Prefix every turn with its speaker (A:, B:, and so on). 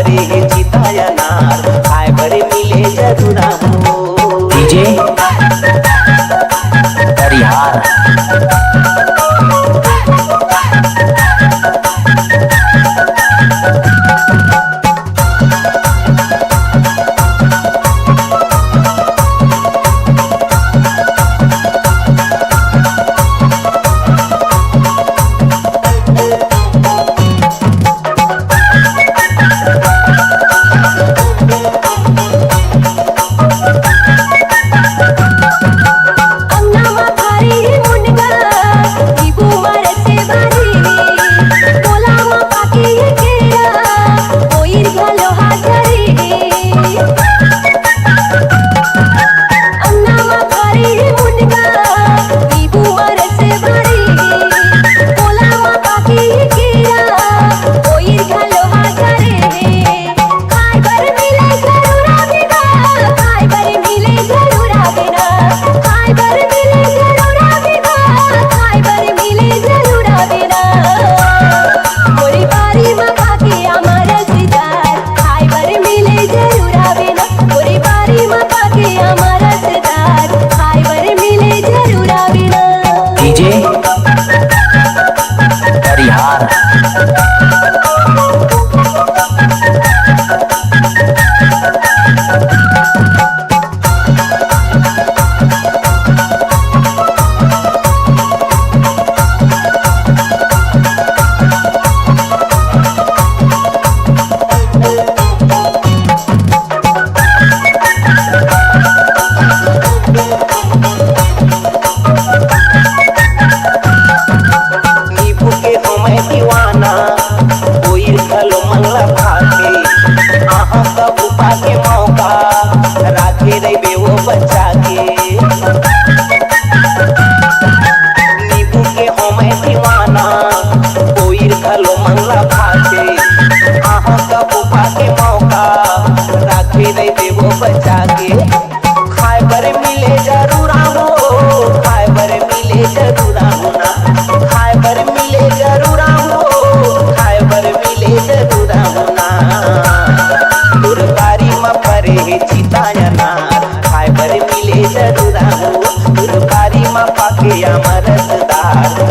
A: बरे हे चिताया नार खाए बरे मिले जरूर हो।
B: डीजे हरियार
A: बचा के नींबू के हमें दीवाना कोई खलो मंगला भाके आहा का बुपा के मौका राखी नहीं देवो बचा के खाए बरे मिले जरूर हो खाए बरे मिले जरूर हो ना खाए बरे मिले जरूर हो खाए बरे मिले जरूर हो ना दुर्बारी में परे हे चिताया नार खाए बरे मिले जरूर हो दुर्बारी में पाके अमरसदार।